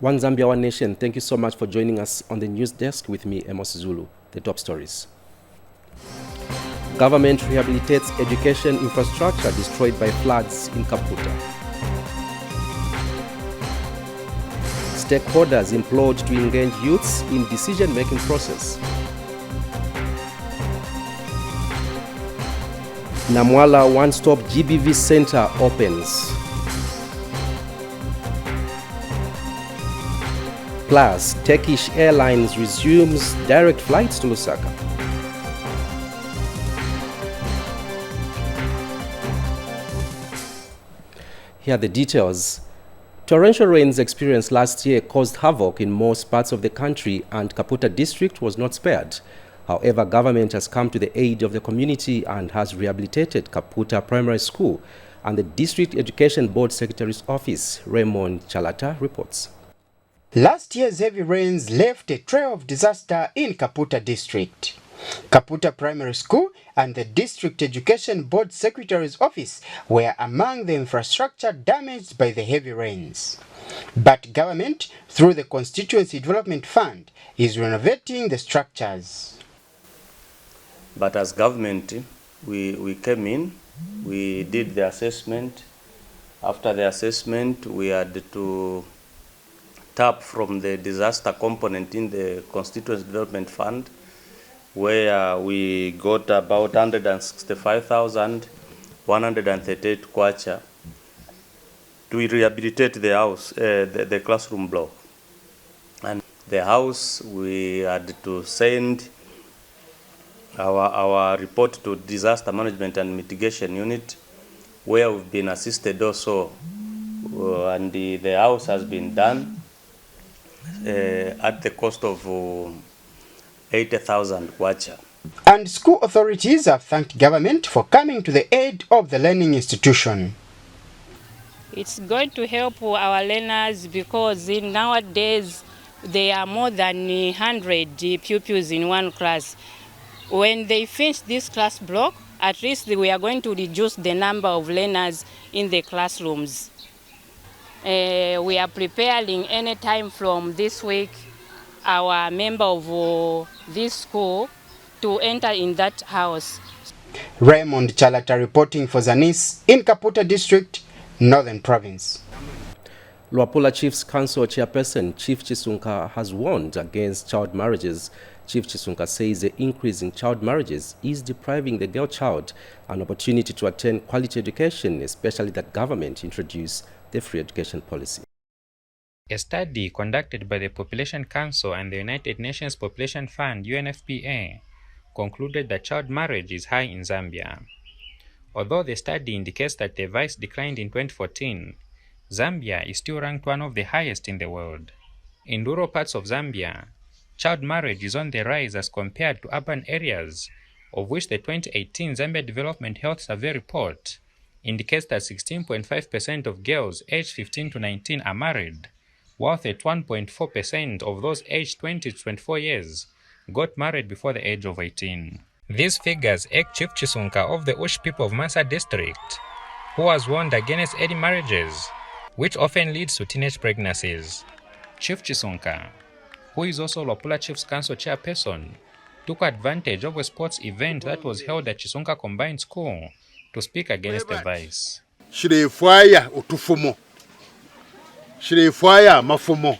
One Zambia, One Nation, thank you so much for joining us on the news desk with me, Amos Zulu. The top stories. Government rehabilitates education infrastructure destroyed by floods in Kaputa. Stakeholders implored to engage youths in decision-making process. Namwala OneStop GBV Center opens. Plus, Turkish Airlines resumes direct flights to Lusaka. Here are the details. Torrential rains experienced last year caused havoc in most parts of the country, and Kaputa district was not spared. However, government has come to the aid of the community and has rehabilitated Kaputa Primary School, and the District Education Board Secretary's office, Raymond Chalata, reports. Last year's heavy rains left a trail of disaster in Kaputa district. Kaputa Primary School and the District Education Board Secretary's office were among the infrastructure damaged by the heavy rains. But government, through the Constituency Development Fund, is renovating the structures. But as government, we came in, we did the assessment. After the assessment, we had to tap from the disaster component in the Constituency Development Fund, where we got about 165,138 kwacha to rehabilitate the house, the classroom block. And the house, we had to send our report to Disaster Management and Mitigation Unit, where we've been assisted also, and the house has been done at the cost of 80,000 kwacha. And school authorities have thanked government for coming to the aid of the learning institution. It's going to help our learners because nowadays there are more than 100 pupils in one class. When they finish this class block, at least we are going to reduce the number of learners in the classrooms. We are preparing any time from this week our member of this school to enter in that house. Raymond Chalata reporting for Zanis in Kaputa District, Northern Province. Luapula Chiefs Council Chairperson Chief Chisunka has warned against child marriages. Chief Chisunka says the increase in child marriages is depriving the girl child an opportunity to attend quality education, especially that government introduced the free education policy. A study conducted by the Population Council and the United Nations Population Fund UNFPA concluded that child marriage is high in Zambia. Although the study indicates that the vice declined in 2014, Zambia is still ranked one of the highest in the world. In rural parts of Zambia, child marriage is on the rise as compared to urban areas, of which the 2018 Zambia Development Health Survey report indicates that 16.5% of girls aged 15 to 19 are married, while 31.4% of those aged 20 to 24 years got married before the age of 18. These figures echo Chief Chisunka of the Ush people of Mansa district, who has warned against early marriages, which often leads to teenage pregnancies. Chief Chisunka, who is also Luapula Chiefs Council chairperson, took advantage of a sports event that was held at Chisunka Combined School to speak against the vice. Shirefaya utufumo. Shirefaya mafumo.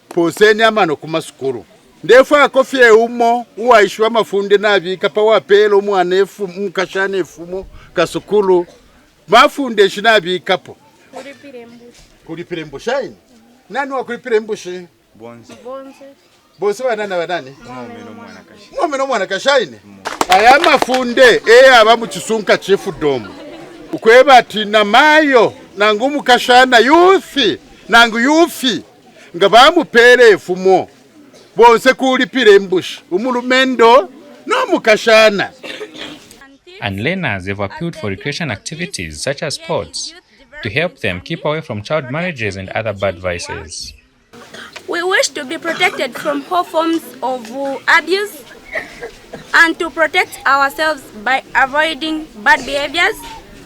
Poseni amano kumasukuru. Ndefa kofie umo uwaishwa mafunde navi kapawa pelo mwanefu mkashane fumo kasukulu mafunde shinavi kapo. Kulipire mbushaini. Nani wa kulipire mbushi? Bonze. Bonze wanani? Mwame no mwana kashaini. Aya mafunde aba muchisunka chefu domu. Ukweba ati na mayo nangu mukashana yufi nangu yufi ngabamu pere fumo bonse kulipire mbushi umulumendo no mukashana. And learners have appealed for recreation activities such as sports to help them keep away from child marriages and other bad vices. We wish to be protected from all forms of abuse and to protect ourselves by avoiding bad behaviors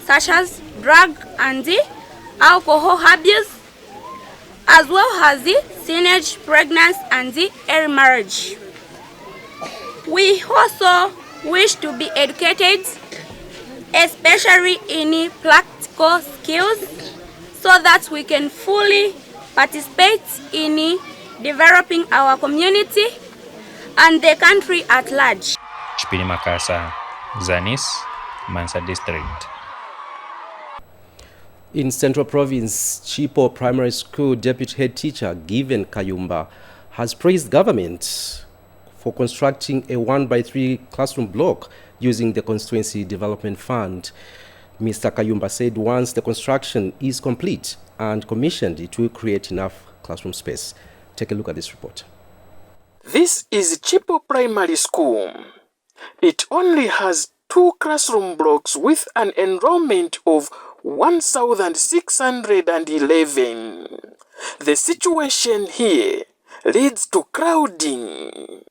such as drug and alcohol abuse, as well as teenage pregnancy, and the early marriage. We also wish to be educated, especially in practical skills, so that we can fully participate in developing our community and the country at large. Chipini Makasa, Zanis, Mansa District. In Central Province, Chipo Primary School Deputy Head Teacher Given Kayumba has praised government for constructing a 1x3 classroom block using the Constituency Development Fund. Mr. Kayumba said once the construction is complete and commissioned, it will create enough classroom space. Take a look at this report. This is Chipo Primary School. It only has 2 classroom blocks with an enrollment of 1,611. The situation here leads to crowding.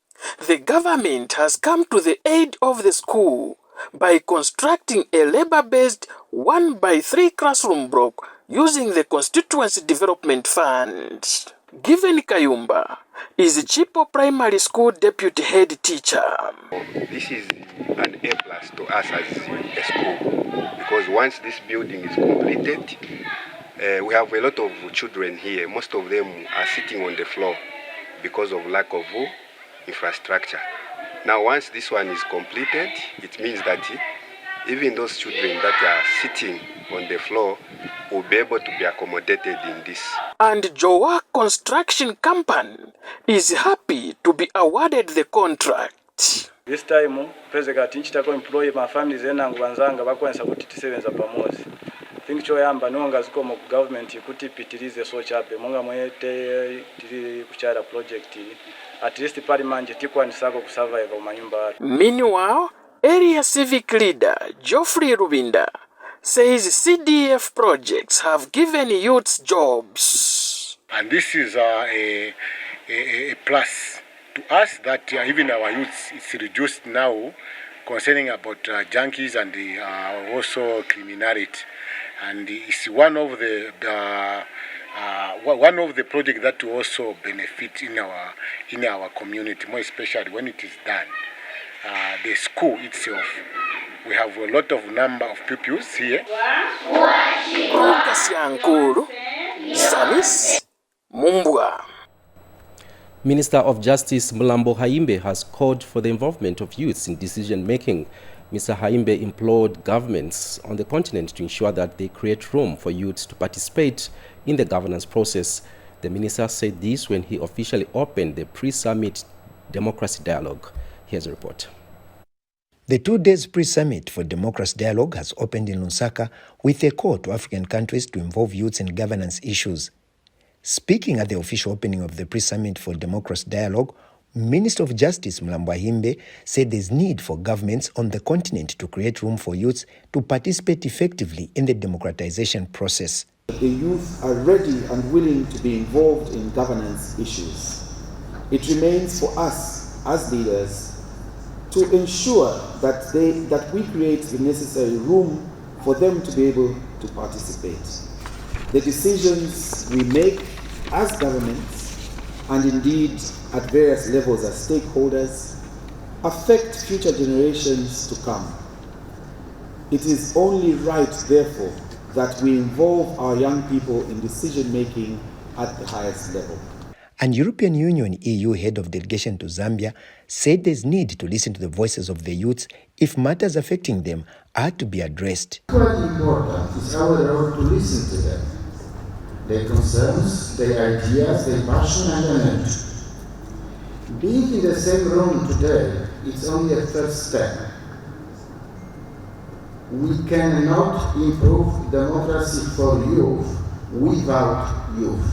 The government has come to the aid of the school by constructing a labor-based 1x3 classroom block using the Constituency Development Fund. Given Kayumba is Chipo Primary School Deputy Head Teacher. This is an A+ to us as a school, because once this building is completed, we have a lot of children here. Most of them are sitting on the floor because of lack of infrastructure. Now once this one is completed, it means that even those children that are sitting on the floor will be able to be accommodated in this. And Joa Construction Company is happy to be awarded the contract. This time, President Nchitako employ my family zenangu banzanga bakwensa kuti tisebenza pamozi. Think choyamba nonga ziko mu government kuti pitirize so chape monga mwete tiri kuchara project at least pali manje tikwanisako kusurvive manyumba. Meanwhile, area civic leader Geoffrey Rubinda says CDF projects have given youths jobs. And this is a plus to us that even our youths is reduced now concerning about junkies and also criminality. And it's one of the projects that will also benefit in our community, more especially when it is done. The school itself, we have a lot of number of pupils here. Zanis, Mumbwa. Minister of Justice Mulambo Haimbe has called for the involvement of youths in decision-making. Mr. Haimbe implored governments on the continent to ensure that they create room for youths to participate in the governance process. The minister said this when he officially opened the pre-summit democracy dialogue. Here's a report. The 2 days pre-summit for democracy dialogue has opened in Lusaka with a call to African countries to involve youths in governance issues. Speaking at the official opening of the pre-summit for democracy dialogue, Minister of Justice Mulambo Haimbe said there's need for governments on the continent to create room for youths to participate effectively in the democratization process. The youth are ready and willing to be involved in governance issues. It remains for us as leaders to ensure that we create the necessary room for them to be able to participate. The decisions we make as governments and indeed at various levels as stakeholders affect future generations to come. It is only right, therefore, that we involve our young people in decision-making at the highest level. And European Union EU head of delegation to Zambia said there's need to listen to the voices of the youths if matters affecting them are to be addressed. Quite important is our role to listen to them, their concerns, their ideas, their passion and energy. Being in the same room today is only a first step. We cannot improve democracy for youth without youth.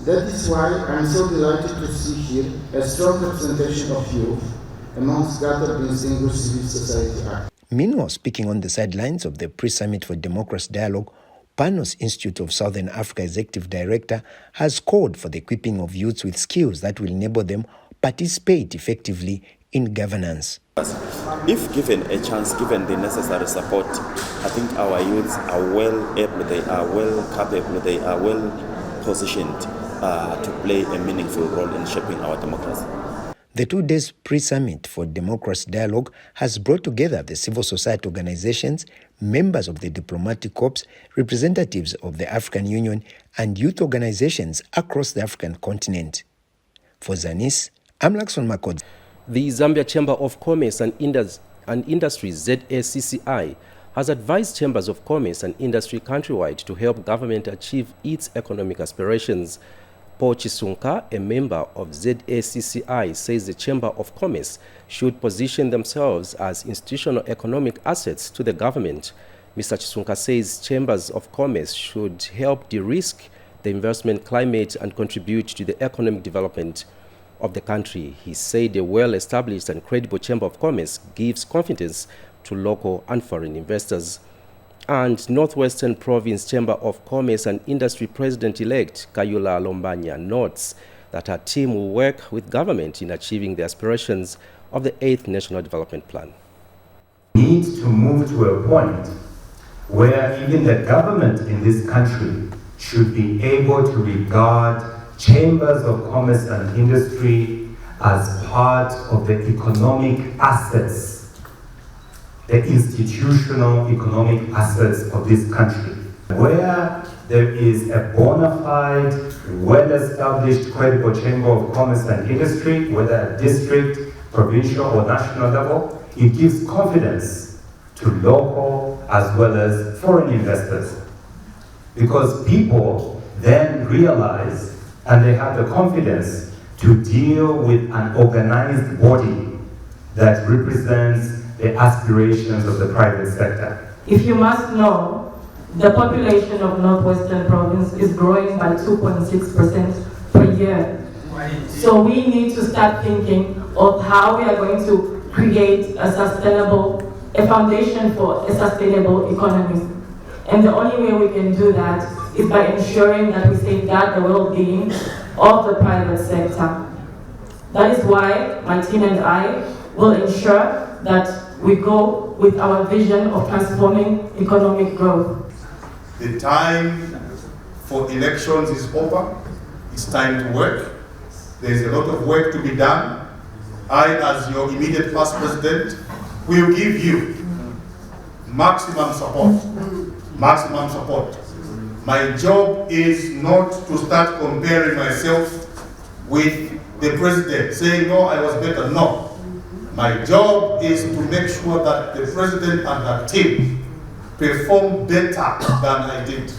That is why I'm so delighted to see here a strong representation of youth amongst gathered distinguished civil society actors. Meanwhile, speaking on the sidelines of the pre-summit for democracy dialogue, Panos Institute of Southern Africa Executive Director has called for the equipping of youths with skills that will enable them participate effectively in governance. If given a chance, given the necessary support, I think our youths are well able, they are well capable, they are well positioned to play a meaningful role in shaping our democracy. The 2 days pre-summit for Democracy Dialogue has brought together the civil society organizations, members of the diplomatic corps, representatives of the African Union, and youth organizations across the African continent. For Zanis, I'm Lakson Makod. The Zambia Chamber of Commerce and Industries, ZACCI, has advised chambers of commerce and industry countrywide to help government achieve its economic aspirations. Paul Chisunka, a member of ZACCI, says the Chamber of Commerce should position themselves as institutional economic assets to the government. Mr. Chisunka says chambers of commerce should help de-risk the investment climate and contribute to the economic development of the country. He said a well-established and credible Chamber of Commerce gives confidence to local and foreign investors. And Northwestern Province Chamber of Commerce and Industry President-elect Kayula Lombanya notes that her team will work with government in achieving the aspirations of the 8th National Development Plan. We need to move to a point where even the government in this country should be able to regard chambers of commerce and industry as part of the economic assets, the institutional economic assets of this country, where there is a bona fide, well-established, credible chamber of commerce and industry, whether at district, provincial, or national level. It gives confidence to local as well as foreign investors, because people then realize and they have the confidence to deal with an organized body that represents the aspirations of the private sector. If you must know, the population of Northwestern Province is growing by 2.6% per year. So we need to start thinking of how we are going to create a foundation for a sustainable economy. And the only way we can do that is by ensuring that we safeguard the well-being of the private sector. That is why my team and I will ensure that we go with our vision of transforming economic growth. The time for elections is over. It's time to work. There's a lot of work to be done. I, as your immediate past president, will give you maximum support. Maximum support. My job is not to start comparing myself with the president, saying, no, I was better. No. My job is to make sure that the president and her team perform better than I did.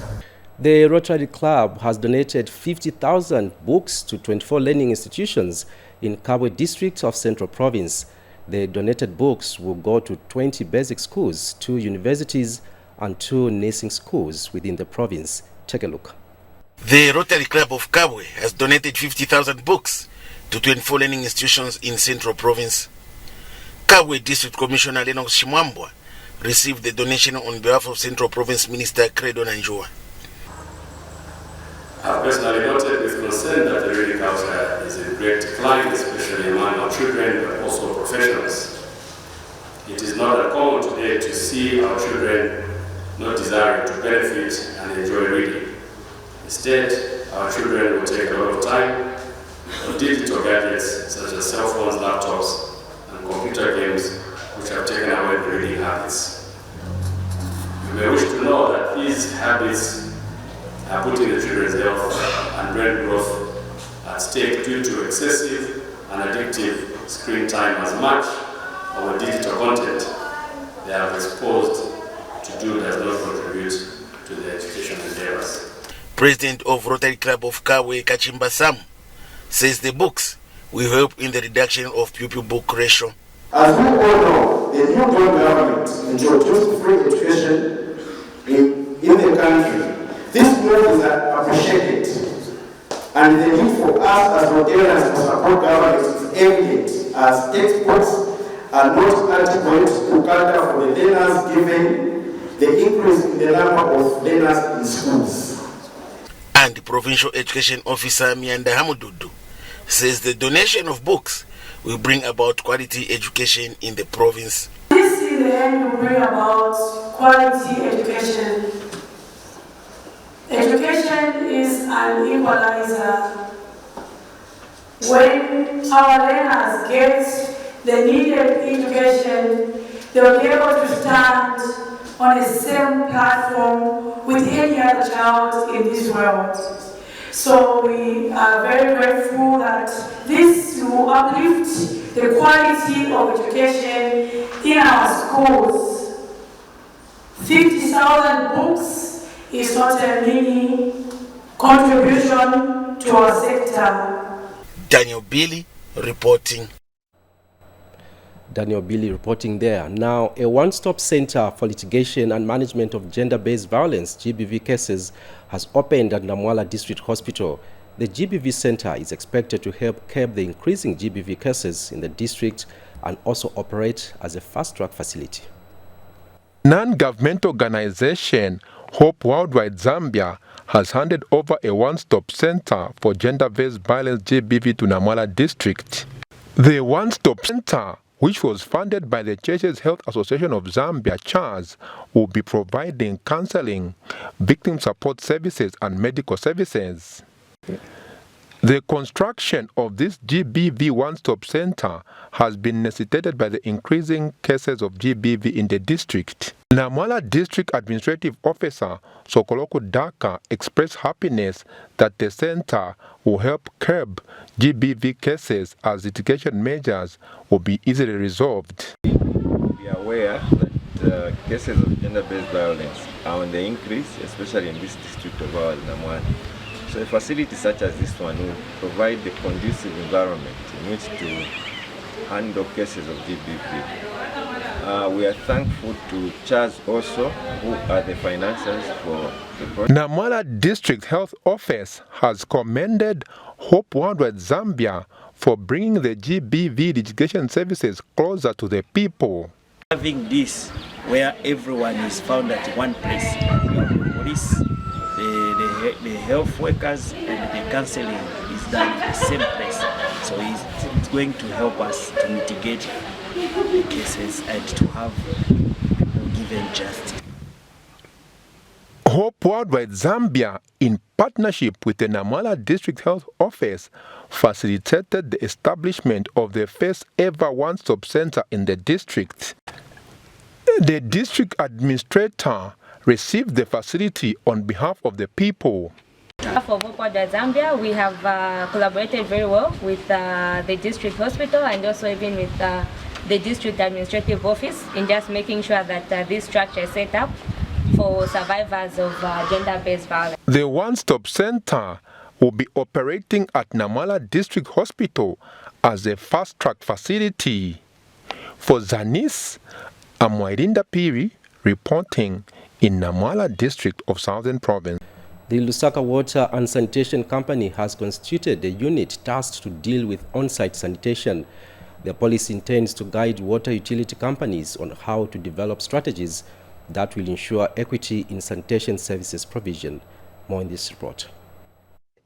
The Rotary Club has donated 50,000 books to 24 learning institutions in Kabwe district of Central Province. The donated books will go to 20 basic schools, 2 universities, and 2 nursing schools within the province. Take a look. The Rotary Club of Kabwe has donated 50,000 books to 24 learning institutions in Central Province. Kabwe District Commissioner Lennox Shimwambwa received the donation on behalf of Central Province Minister Credo Nanjua. I have personally noted with concern that the reading culture is in great decline, especially among our children, but also professionals. It is not uncommon today to see our children not desiring to benefit and enjoy reading. Instead, our children will take a lot of time on digital gadgets such as cell phones, laptops, and computer games, which have taken away the reading habits. You may wish to know that these habits are putting the children's health and brain growth at stake due to excessive and addictive screen time, as much of the digital content they have exposed to do does not contribute to their education endeavors. President of Rotary Club of Kabwe, Kachimba Sam, says the books will help in the reduction of pupil-book ratio. As we all know, the new government introduced free education in the country. This move is appreciated, and the need for us as Rotarians to support government is evident, as textbooks are not adequate to cater for the learners given the increase in the number of learners in schools. And the Provincial Education Officer Mianda Hamududu says the donation of books will bring about quality education in the province. This in the end will bring about quality education Education is an equalizer. When our learners get the needed education, they will be able to stand on the same platform with any other child in this world. So we are very grateful that this will uplift the quality of education in our schools. 50,000 books is not a mini contribution to our sector. Daniel Billy reporting. Daniel Billy reporting there. Now, a one-stop center for litigation and management of gender-based violence, GBV cases, has opened at Namwala District Hospital. The GBV center is expected to help curb the increasing GBV cases in the district and also operate as a fast-track facility. Non-governmental organization Hope Worldwide Zambia has handed over a one-stop center for gender-based violence GBV to Namwala District. The one-stop center, which was funded by the Churches Health Association of Zambia, CHAZ, will be providing counseling, victim support services and medical services. The construction of this GBV one-stop center has been necessitated by the increasing cases of GBV in the district. Namwala District Administrative Officer Sokoloko Daka expressed happiness that the center will help curb GBV cases as litigation measures will be easily resolved. We are aware that cases of gender-based violence are on the increase, especially in this district of ours, Namwala. So a facility such as this one will provide the conducive environment in which to handle cases of GBV. We are thankful to CHAZ also, who are the financiers for the project. Namwala District Health Office has commended Hope Worldwide Zambia for bringing the GBV litigation services closer to the people. Having this where everyone is found at one place, the police, the health workers and the counseling is done in the same place. So it's going to help us to mitigate the cases and to have people given justice. Hope Worldwide Zambia, in partnership with the Namwala District Health Office, facilitated the establishment of the first ever one-stop center in the district. The district administrator received the facility on behalf of the people. For Hope Worldwide Zambia, we have collaborated very well with the district hospital and also even with the district administrative office in just making sure that this structure is set up for survivors of gender-based violence. The one-stop center will be operating at Namwala District Hospital as a fast-track facility. For Zanis, I'm Wairinda Piri reporting in Namwala District of Southern Province. The Lusaka Water and Sanitation Company has constituted a unit tasked to deal with on-site sanitation. The policy intends to guide water utility companies on how to develop strategies that will ensure equity in sanitation services provision. More in this report.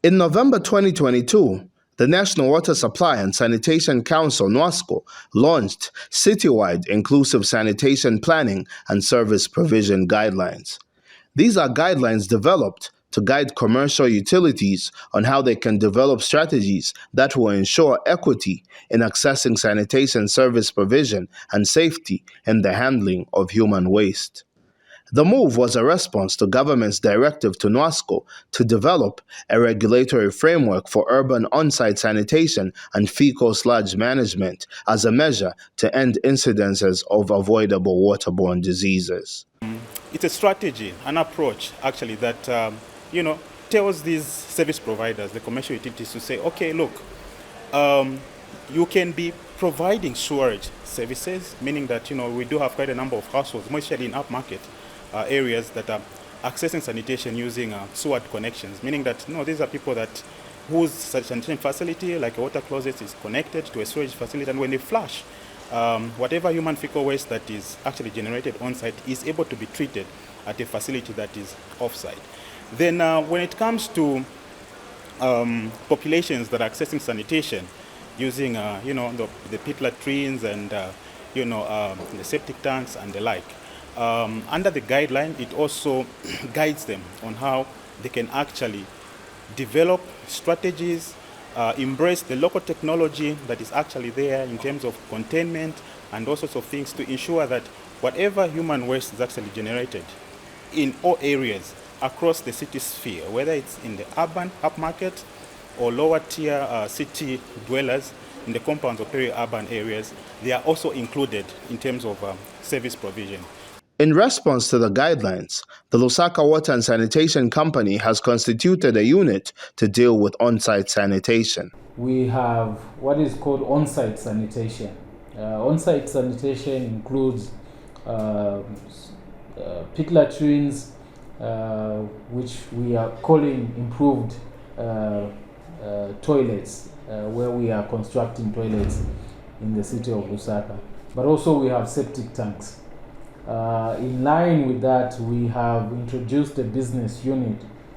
In November 2022, the National Water Supply and Sanitation Council, NWASCO, launched citywide inclusive sanitation planning and service provision guidelines. These are guidelines developed to guide commercial utilities on how they can develop strategies that will ensure equity in accessing sanitation service provision and safety in the handling of human waste. The move was a response to government's directive to NWASCO to develop a regulatory framework for urban on-site sanitation and fecal sludge management as a measure to end incidences of avoidable waterborne diseases. It's a strategy, an approach actually that tells these service providers, the commercial utilities, to say, okay, look, you can be providing sewerage services, meaning that we do have quite a number of households, mostly in upmarket areas, that are accessing sanitation using sewer connections, meaning that these are people whose sanitation facility, like a water closet, is connected to a storage facility, and when they flush, whatever human fecal waste that is actually generated on site is able to be treated at a facility that is off-site. Then when it comes to populations that are accessing sanitation using the pit latrines and the septic tanks and the like, under the guideline, it also guides them on how they can actually develop strategies, embrace the local technology that is actually there in terms of containment and all sorts of things to ensure that whatever human waste is actually generated in all areas across the city sphere, whether it's in the urban upmarket or lower tier city dwellers in the compounds of peri-urban areas, they are also included in terms of service provision. In response to the guidelines, the Lusaka Water and Sanitation Company has constituted a unit to deal with on-site sanitation. We have what is called on-site sanitation. On-site sanitation includes pit latrines, which we are calling improved toilets, where we are constructing toilets in the city of Lusaka. But also we have septic tanks. In line with that, we have introduced a business unit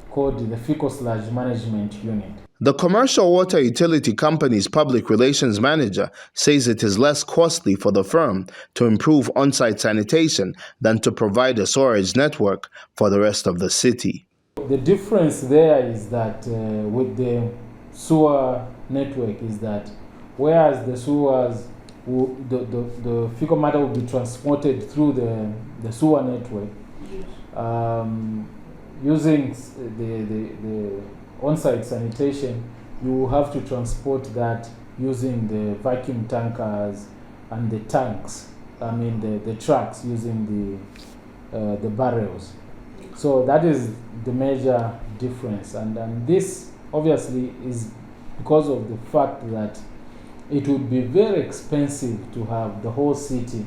called the Fecal-Sludge Management Unit. The commercial water utility company's public relations manager says it is less costly for the firm to improve on-site sanitation than to provide a sewerage network for the rest of the city. The difference there is that with the sewer network is that whereas the sewers, the fecal matter will be transported through the sewer network, using the on-site sanitation, you will have to transport that using the vacuum tankers and the tanks, the trucks using the barrels. So that is the major difference, and this obviously is because of the fact that it would be very expensive to have the whole city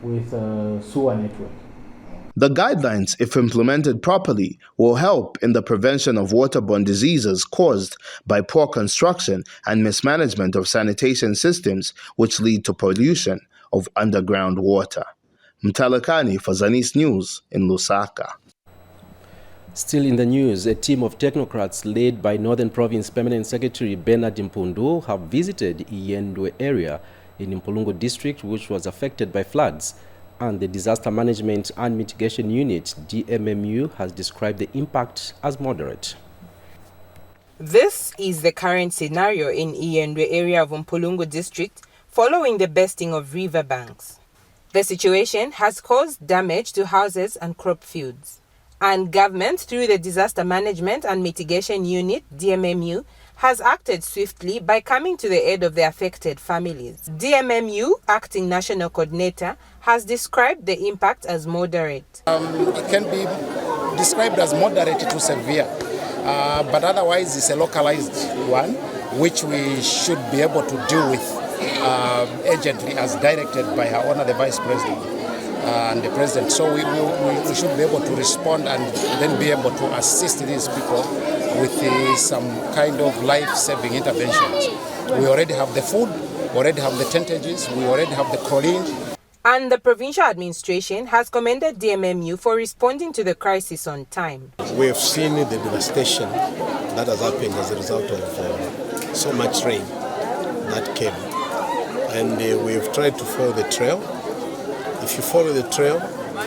with a sewer network. The guidelines, if implemented properly, will help in the prevention of waterborne diseases caused by poor construction and mismanagement of sanitation systems, which lead to pollution of underground water. Mtalakani for Zanis News in Lusaka. Still in the news, a team of technocrats led by Northern Province Permanent Secretary Bernard Mpundu have visited Iyendwe area in Mpulungu district, which was affected by floods. And the Disaster Management and Mitigation Unit, DMMU, has described the impact as moderate. This is the current scenario in Iyendwe area of Mpulungu district following the bursting of river banks. The situation has caused damage to houses and crop fields. And government, through the Disaster Management and Mitigation Unit, DMMU, has acted swiftly by coming to the aid of the affected families. DMMU, acting national coordinator, has described the impact as moderate. It can be described as moderate to severe, but otherwise it's a localized one, which we should be able to deal with urgently as directed by Her Honor the Vice President and the President. So we should be able to respond and then be able to assist these people with some kind of life-saving interventions. We already have the food, we already have the tentages, we already have the chlorine. And the provincial administration has commended DMMU for responding to the crisis on time. We have seen the devastation that has happened as a result of so much rain that came. And we have tried to follow the trail. If you follow the trail,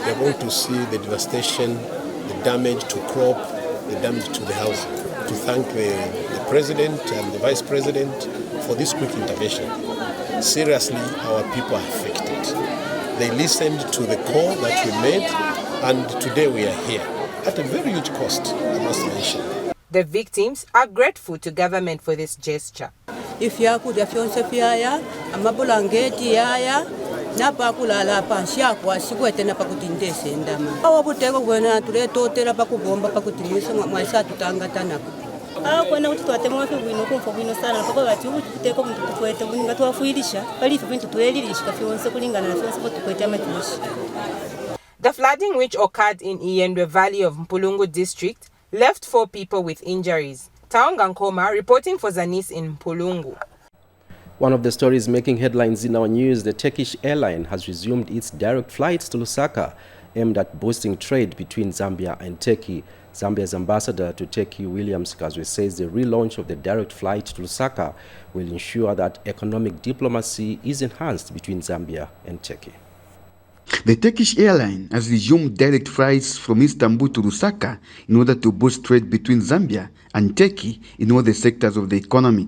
you're going to see the devastation, the damage to crop, the damage to the house. To thank the President and the Vice President for this quick intervention. Seriously, our people are affected. They listened to the call that we made, and today we are here at a very huge cost, I must mention. The victims are grateful to government for this gesture. If you could have shown Sophia, a mabulangeti yaya, napakula la pansia, quasiquete napakutinde sendama. Our potato when I today totera pakubomba pakutinisa, my son to Tangatana. When I went to Atemoto, we know for Windows, but you would take up to Puerto Winga to a Fidisha, but if you went to Elish, if you want something and I feel supposed to put them. The flooding which occurred in Iyendwe Valley of Mpulungu district left 4 people with injuries. Taonga Nkoma reporting for Zanis in Mpulungu. One of the stories making headlines in our news, the Turkish Airlines has resumed its direct flights to Lusaka, aimed at boosting trade between Zambia and Turkey. Zambia's ambassador to Turkey, William Skazwe, says the relaunch of the direct flight to Lusaka will ensure that economic diplomacy is enhanced between Zambia and Turkey. The Turkish Airlines has resumed direct flights from Istanbul to Lusaka in order to boost trade between Zambia and Turkey in all the sectors of the economy.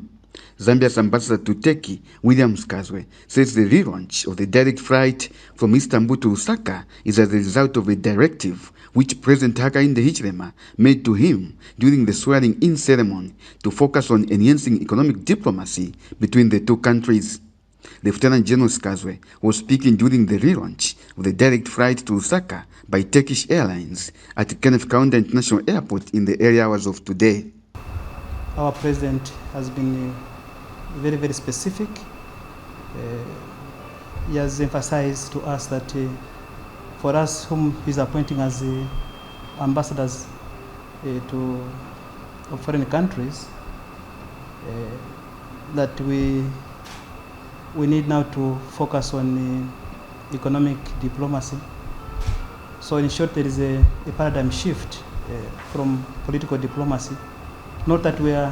Zambia's ambassador to Turkey, William Skazwe, says the relaunch of the direct flight from Istanbul to Lusaka is as a result of a directive which President Hakainde Hichilema made to him during the swearing-in ceremony to focus on enhancing economic diplomacy between the two countries. Lieutenant General Skazwe was speaking during the relaunch of the direct flight to Lusaka by Turkish Airlines at Kenneth Kaunda International Airport in the early hours of today. Our president has been very, very specific. He has emphasized to us that for us whom he's appointing as ambassadors to foreign countries, that we need now to focus on economic diplomacy. So in short, there is a paradigm shift from political diplomacy. Not that we are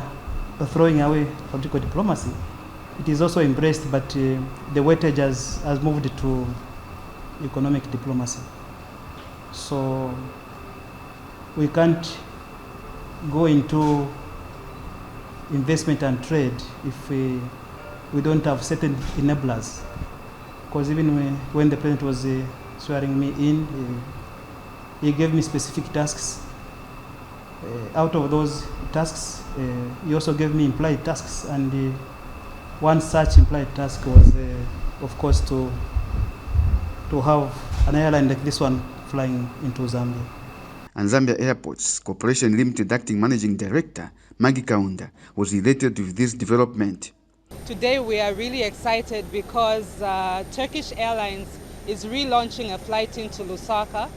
throwing away political diplomacy. It is also embraced, but the weightage has moved to economic diplomacy. So we can't go into investment and trade if we don't have certain enablers. Because even when the president was swearing me in, he gave me specific tasks. Out of those tasks, he also gave me implied tasks, and one such implied task was, of course, to have an airline like this one flying into Zambia. And Zambia Airports Corporation Limited Acting Managing Director Maggie Kaunda was elated with this development. Today we are really excited because Turkish Airlines is relaunching a flight into Lusaka,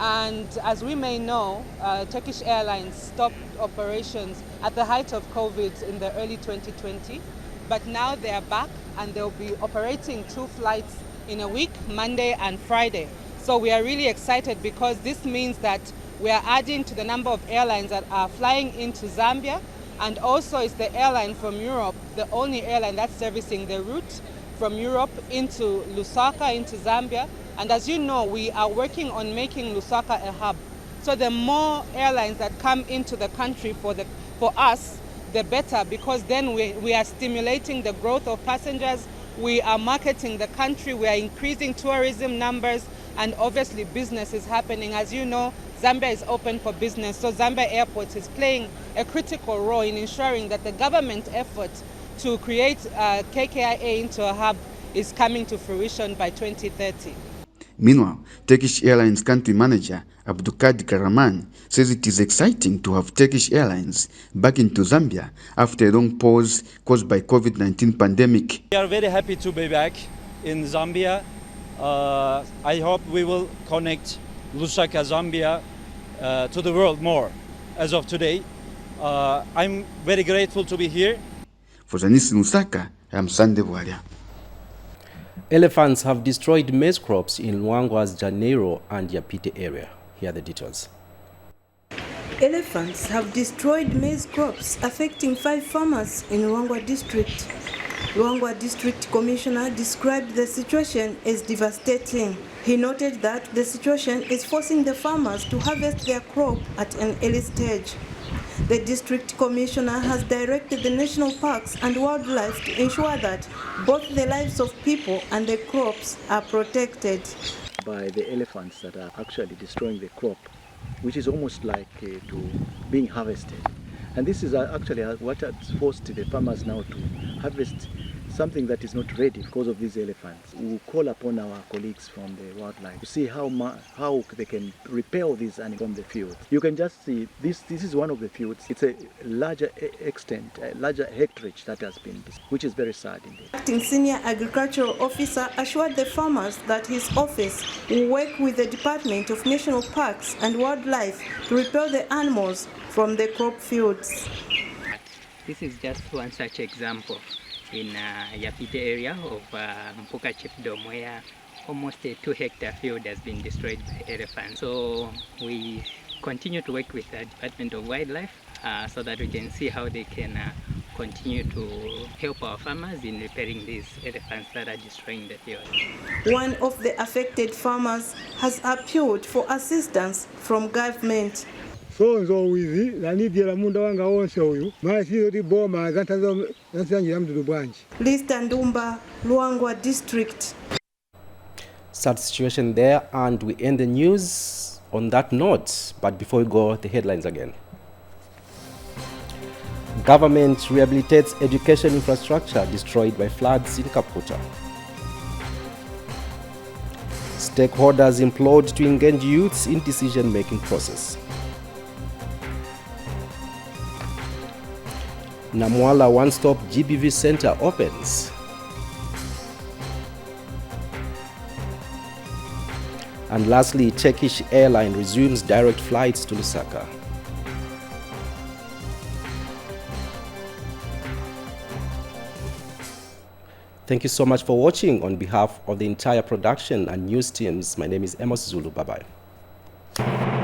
and as we may know, Turkish Airlines stopped operations at the height of COVID in the early 2020, but now they are back and they'll be operating 2 flights in a week, Monday and Friday. So we are really excited because this means that we are adding to the number of airlines that are flying into Zambia, and also it's the airline from Europe, the only airline that's servicing the route from Europe into Lusaka, into Zambia. And as you know, we are working on making Lusaka a hub. So the more airlines that come into the country for us, the better, because then we are stimulating the growth of passengers, we are marketing the country, we are increasing tourism numbers, and obviously business is happening. As you know, Zambia is open for business, so Zambia Airport is playing a critical role in ensuring that the government effort to create KKIA into a hub is coming to fruition by 2030. Meanwhile, Turkish Airlines country manager Abdulkadir Karaman says it is exciting to have Turkish Airlines back into Zambia after a long pause caused by COVID-19 pandemic. We are very happy to be back in Zambia. I hope we will connect Lusaka, Zambia to the world more as of today. I'm very grateful to be here. For Zanis in Lusaka, I'm Sande Walia. Elephants have destroyed maize crops in Luangwa's Janeiro and Yapite area. Here are the details. Elephants have destroyed maize crops, affecting 5 farmers in Luangwa district. Luangwa District Commissioner described the situation as devastating. He noted that the situation is forcing the farmers to harvest their crop at an early stage. The District Commissioner has directed the national parks and wildlife to ensure that both the lives of people and the crops are protected. By the elephants that are actually destroying the crop, which is almost like to being harvested. And this is actually what has forced the farmers now to harvest something that is not ready because of these elephants. We will call upon our colleagues from the wildlife to see how they can repel these animals from the field. You can just see this is one of the fields. It's a larger extent, a larger hectarage that has been destroyed, which is very sad indeed. Acting Senior Agricultural Officer assured the farmers that his office will work with the Department of National Parks and Wildlife to repel the animals from the crop fields. This is just one such example in Yapite area of Mpuka Chiefdom, where almost a 2-hectare field has been destroyed by elephants. So we continue to work with the Department of Wildlife so that we can see how they can continue to help our farmers in repairing these elephants that are destroying the field. One of the affected farmers has appealed for assistance from government. Lista Ndumba, Luangwa District. Sad situation there, and we end the news on that note. But before we go, the headlines again. Government rehabilitates education infrastructure destroyed by floods in Kaputa. Stakeholders implored to engage youths in decision-making process. Namwala OneStop GBV Center opens. And lastly, Turkish Airlines resumes direct flights to Lusaka. Thank you so much for watching. On behalf of the entire production and news teams, my name is Amos Zulu. Bye-bye.